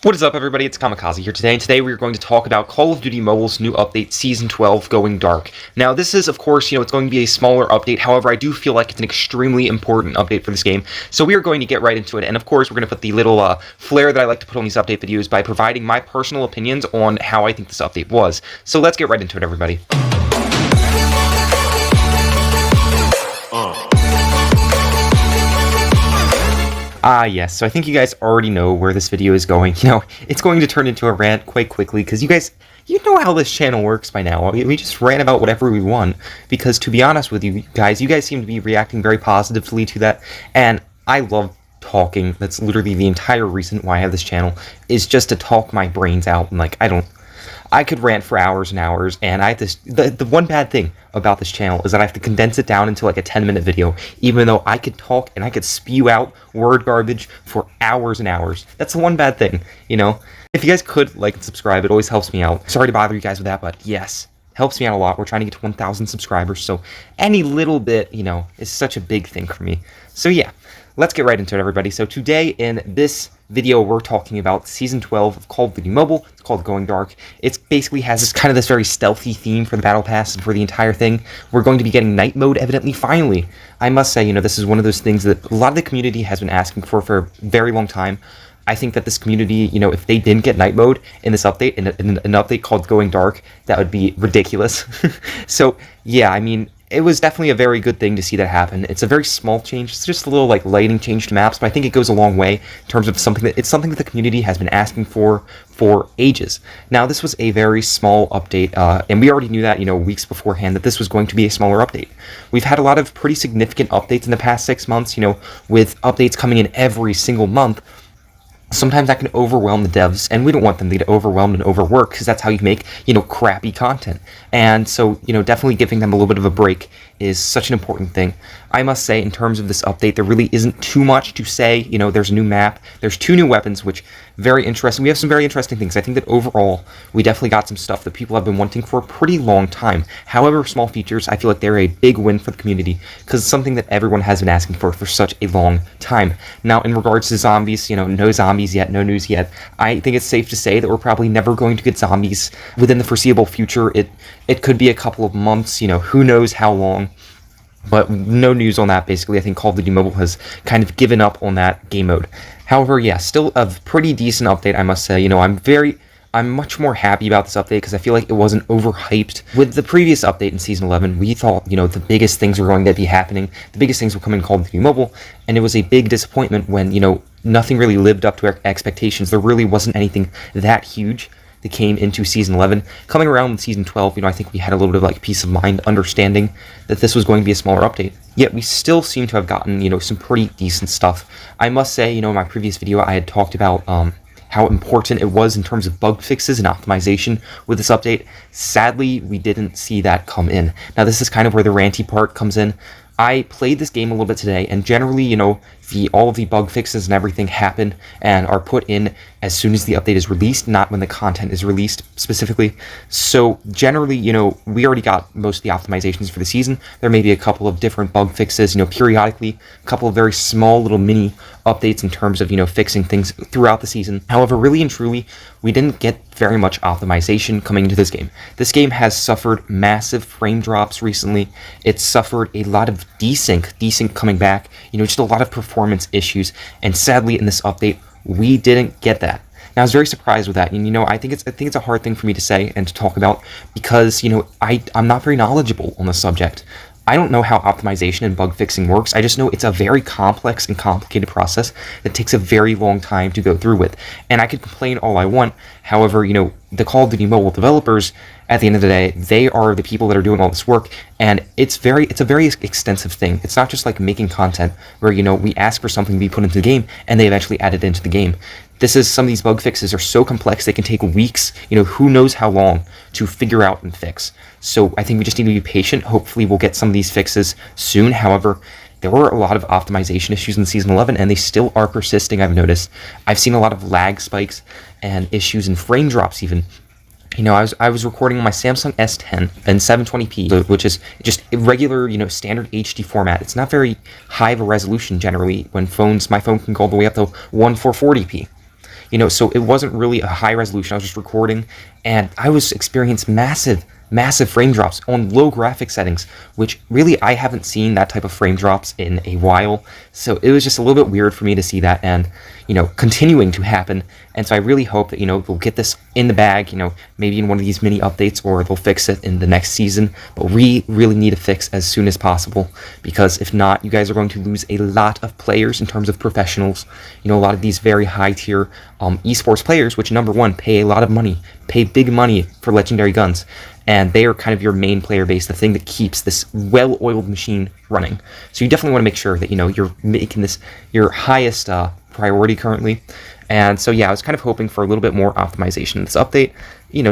What is up, everybody? It's Kamikaze here today, and today we're going to talk about Call of Duty Mobile's new update, Season 12, Going Dark. Now, this is, of course, it's going to be a smaller update. However, I do feel like it's an extremely important update for this game, so we are going to get right into it. And, of course, we're going to put the little flair that I like to put on these update videos by providing my personal opinions on how I think this update was. So let's get right into it, everybody. Yes, so I think you guys already know where this video is going. It's going to turn into a rant quite quickly, because you know how this channel works by now. We just rant about whatever we want, because to be honest with you guys seem to be reacting very positively to that, and I love talking. That's literally the entire reason why I have this channel, is just to talk my brains out, and I could rant for hours and hours, and I have this. The one bad thing about this channel is that I have to condense it down into like a 10-minute video, even though I could talk and I could spew out word garbage for hours and hours. That's the one bad thing, If you guys could like and subscribe, it always helps me out. Sorry to bother you guys with that, but yes, helps me out a lot. We're trying to get to 1,000 subscribers, so any little bit, is such a big thing for me. So yeah, let's get right into it, everybody. So today in this video, we're talking about Season 12 of Call of Duty Mobile. It's called Going Dark. It basically has this very stealthy theme for the Battle Pass and for the entire thing. We're going to be getting night mode, evidently, finally. I must say, this is one of those things that a lot of the community has been asking for a very long time. I think that this community, if they didn't get night mode in this update, in an update called Going Dark, that would be ridiculous. So, yeah, it was definitely a very good thing to see that happen. It's a very small change. It's just a little lighting change to maps, but I think it goes a long way in terms of something that the community has been asking for ages. Now, this was a very small update, and we already knew that, weeks beforehand, that this was going to be a smaller update. We've had a lot of pretty significant updates in the past 6 months, with updates coming in every single month. Sometimes that can overwhelm the devs, and we don't want them to get overwhelmed and overworked, because that's how you make, crappy content. And so, definitely giving them a little bit of a break is such an important thing. I must say, in terms of this update, there really isn't too much to say. There's a new map, there's 2 new weapons, which very interesting. We have some very interesting things. I think that overall, we definitely got some stuff that people have been wanting for a pretty long time. However, small features, I feel like they're a big win for the community, because it's something that everyone has been asking for such a long time. Now, in regards to zombies, no zombies yet, no news yet. I think it's safe to say that we're probably never going to get zombies within the foreseeable future. It could be a couple of months, who knows how long. But no news on that, basically. I think Call of Duty Mobile has kind of given up on that game mode. However, yeah, still a pretty decent update, I must say. I'm much more happy about this update because I feel like it wasn't overhyped. With the previous update in Season 11, we thought, the biggest things were going to be happening. The biggest things would come in Call of Duty Mobile, and it was a big disappointment when, nothing really lived up to our expectations. There really wasn't anything that huge that came into Season 11. Coming around with Season 12, I think we had a little bit of peace of mind, understanding that this was going to be a smaller update. Yet we still seem to have gotten, some pretty decent stuff. I must say, in my previous video, I had talked about how important it was in terms of bug fixes and optimization with this update. Sadly, we didn't see that come in. Now, this is kind of where the ranty part comes in. I played this game a little bit today, and generally, all of the bug fixes and everything happen and are put in as soon as the update is released, not when the content is released specifically. So generally, we already got most of the optimizations for the season. There may be a couple of different bug fixes, periodically, a couple of very small little mini updates in terms of, fixing things throughout the season. However, really and truly, we didn't get very much optimization coming into this game. This game has suffered massive frame drops recently. It's suffered a lot of desync coming back, just a lot of performance issues, and sadly in this update, we didn't get that. Now, I was very surprised with that, and I think it's a hard thing for me to say and to talk about, because I'm not very knowledgeable on the subject. I don't know how optimization and bug fixing works. I just know it's a very complex and complicated process that takes a very long time to go through with. And I could complain all I want. However, the Call of Duty Mobile developers, at the end of the day, they are the people that are doing all this work, and it's a very extensive thing. It's not just like making content where, we ask for something to be put into the game and they eventually add it into the game. Some of these bug fixes are so complex, they can take weeks, who knows how long to figure out and fix. So I think we just need to be patient. Hopefully we'll get some of these fixes soon. However, there were a lot of optimization issues in Season 11, and they still are persisting, I've noticed. I've seen a lot of lag spikes and issues and frame drops even. I was recording on my Samsung S10 in 720p, which is just a regular, standard HD format. It's not very high of a resolution generally when my phone can go all the way up to 1440p. So it wasn't really a high resolution. I was just recording, and I was experiencing massive frame drops on low graphic settings, which really I haven't seen that type of frame drops in a while. So it was just a little bit weird for me to see that, and continuing to happen. And so I really hope that they'll get this in the bag, maybe in one of these mini updates, or they'll fix it in the next season. But we really need a fix as soon as possible, because if not, you guys are going to lose a lot of players in terms of professionals. A lot of these very high tier esports players, which number one, pay a lot of money, pay big money for legendary guns. And they are kind of your main player base, the thing that keeps this well-oiled machine running. So you definitely want to make sure that, you're making this your highest priority currently. And so, yeah, I was kind of hoping for a little bit more optimization in this update,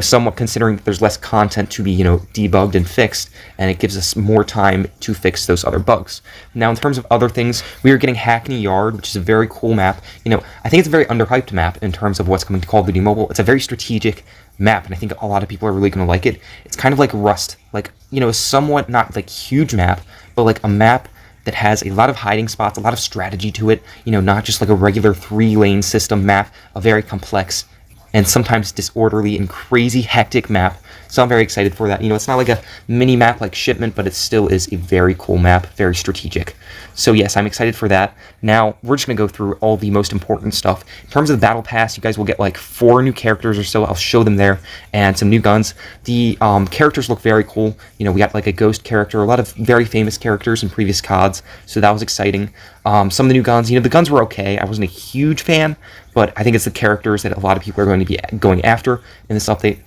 somewhat considering that there's less content to be, debugged and fixed, and it gives us more time to fix those other bugs. Now, in terms of other things, we are getting Hackney Yard, which is a very cool map. I think it's a very underhyped map in terms of what's coming to Call of Duty Mobile. It's a very strategic map, and I think a lot of people are really going to like it. It's kind of like Rust, like, somewhat not like huge map, but like a map that has a lot of hiding spots, a lot of strategy to it, not just like a regular 3-lane system map, a very complex and sometimes disorderly and crazy hectic map. So I'm very excited for that. It's not like a mini map like Shipment, but it still is a very cool map, very strategic. So yes, I'm excited for that. Now, we're just going to go through all the most important stuff. In terms of the Battle Pass, you guys will get like 4 new characters or so. I'll show them there, and some new guns. The characters look very cool. We got like a ghost character, a lot of very famous characters in previous CODs, so that was exciting. Some of the new guns, the guns were okay. I wasn't a huge fan, but I think it's the characters that a lot of people are going to be going after in this update.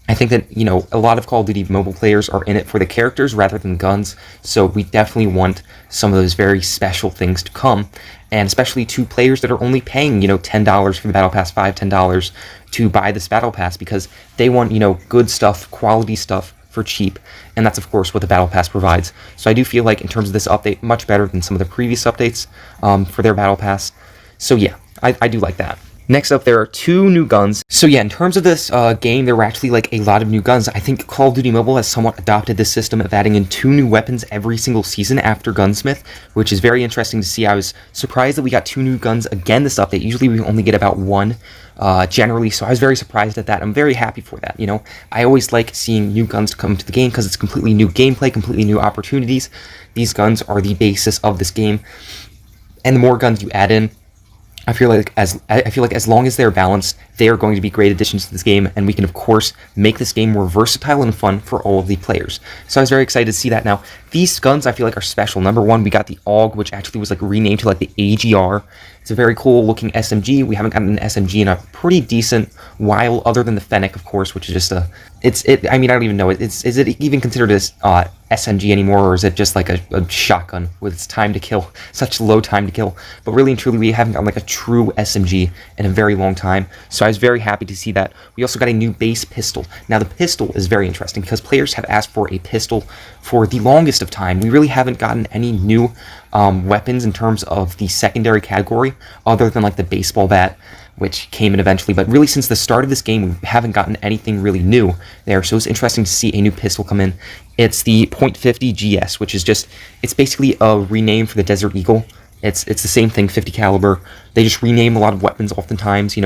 I think that, a lot of Call of Duty Mobile players are in it for the characters rather than guns, so we definitely want some of those very special things to come, and especially to players that are only paying, $10 for the Battle Pass, $10 to buy this Battle Pass, because they want, good stuff, quality stuff for cheap, and that's, of course, what the Battle Pass provides. So I do feel like, in terms of this update, much better than some of the previous updates for their Battle Pass. So yeah, I do like that. Next up, there are 2 new guns. So yeah, in terms of this game, there were actually like a lot of new guns. I think Call of Duty Mobile has somewhat adopted this system of adding in 2 new weapons every single season after Gunsmith, which is very interesting to see. I was surprised that we got 2 new guns again this update. Usually we only get about 1 generally, so I was very surprised at that. I'm very happy for that. I always like seeing new guns come to the game because it's completely new gameplay, completely new opportunities. These guns are the basis of this game, and the more guns you add in, I feel like as long as they're balanced, they are going to be great additions to this game, and we can, of course, make this game more versatile and fun for all of the players. So I was very excited to see that. Now, these guns I feel like are special. Number one, we got the AUG, which actually was like renamed to like the AGR. It's a very cool looking SMG. We haven't gotten an SMG in a pretty decent while, other than the Fennec, of course, which is just a... I mean, I don't even know. Is it even considered as SMG anymore, or is it just like a shotgun with its time to kill, such low time to kill? But really and truly, we haven't gotten like a true SMG in a very long time, so I was very happy to see that. We also got a new base pistol. Now, the pistol is very interesting because players have asked for a pistol for the longest of time. We really haven't gotten any new weapons in terms of the secondary category, other than like the baseball bat, which came in eventually, but really since the start of this game, we haven't gotten anything really new there, so it's interesting to see a new pistol come in. It's the .50 GS, which is just, it's basically a rename for the Desert Eagle. It's the same thing, 50 caliber. They just rename a lot of weapons oftentimes,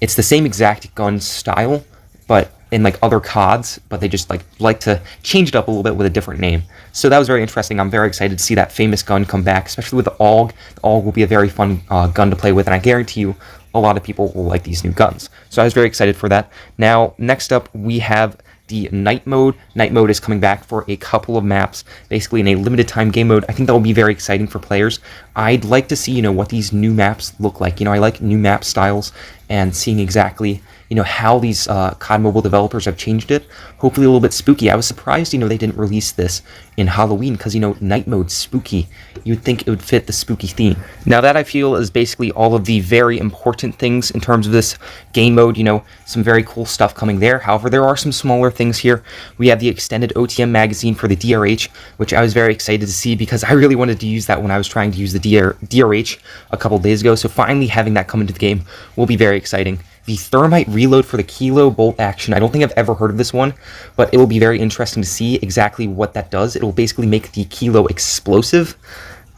it's the same exact gun style, but in like other CODs, but they just like to change it up a little bit with a different name. So that was very interesting. I'm very excited to see that famous gun come back, especially with the AUG. The AUG will be a very fun gun to play with, and I guarantee you a lot of people will like these new guns. So I was very excited for that. Now, next up, we have the Night Mode. Night Mode is coming back for a couple of maps, basically in a limited time game mode. I think that will be very exciting for players. I'd like to see, what these new maps look like. I like new map styles, and seeing exactly, how these COD Mobile developers have changed it. Hopefully a little bit spooky. I was surprised, they didn't release this in Halloween, because, Night Mode's spooky. You'd think it would fit the spooky theme. Now, that I feel is basically all of the very important things in terms of this game mode. Some very cool stuff coming there. However, there are some smaller things here. We have the extended OTM magazine for the DRH, which I was very excited to see because I really wanted to use that when I was trying to use the DRH a couple days ago. So finally having that come into the game will be very exciting. The thermite reload for the Kilo bolt action. I don't think I've ever heard of this one, but it will be very interesting to see exactly what that does. It will basically make the Kilo explosive.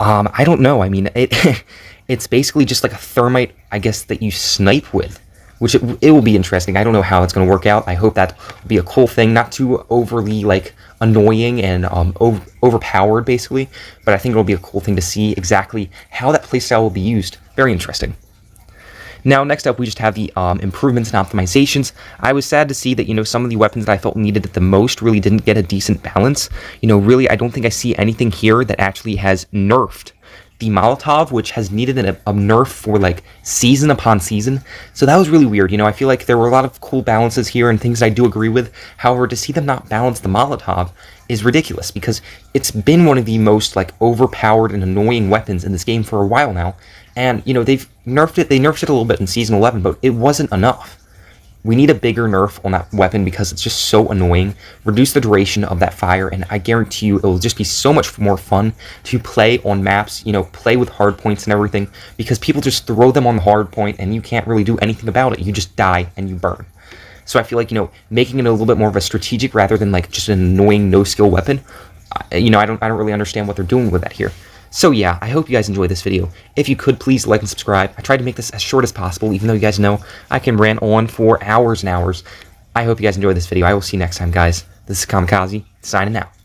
I don't know. I mean, it's basically just like a thermite, I guess, that you snipe with. which it will be interesting. I don't know how it's going to work out. I hope that will be a cool thing, not too overly like annoying and overpowered basically, but I think it'll be a cool thing to see exactly how that playstyle will be used. Very interesting. Now, next up, we just have the improvements and optimizations. I was sad to see that, some of the weapons that I felt needed it the most really didn't get a decent balance. Really, I don't think I see anything here that actually has nerfed the Molotov, which has needed a nerf for, like, season upon season. So that was really weird. I feel like there were a lot of cool balances here and things I do agree with. However, to see them not balance the Molotov is ridiculous because it's been one of the most, like, overpowered and annoying weapons in this game for a while now. And, they've nerfed it. They nerfed it a little bit in Season 11, but it wasn't enough. We need a bigger nerf on that weapon because it's just so annoying. Reduce the duration of that fire, and I guarantee you it will just be so much more fun to play on maps, play with hard points and everything, because people just throw them on the hard point, and you can't really do anything about it. You just die, and you burn. So I feel like, making it a little bit more of a strategic rather than, like, just an annoying no-skill weapon, I don't really understand what they're doing with that here. So yeah, I hope you guys enjoyed this video. If you could, please like and subscribe. I tried to make this as short as possible, even though you guys know I can rant on for hours and hours. I hope you guys enjoyed this video. I will see you next time, guys. This is Kamikaze, signing out.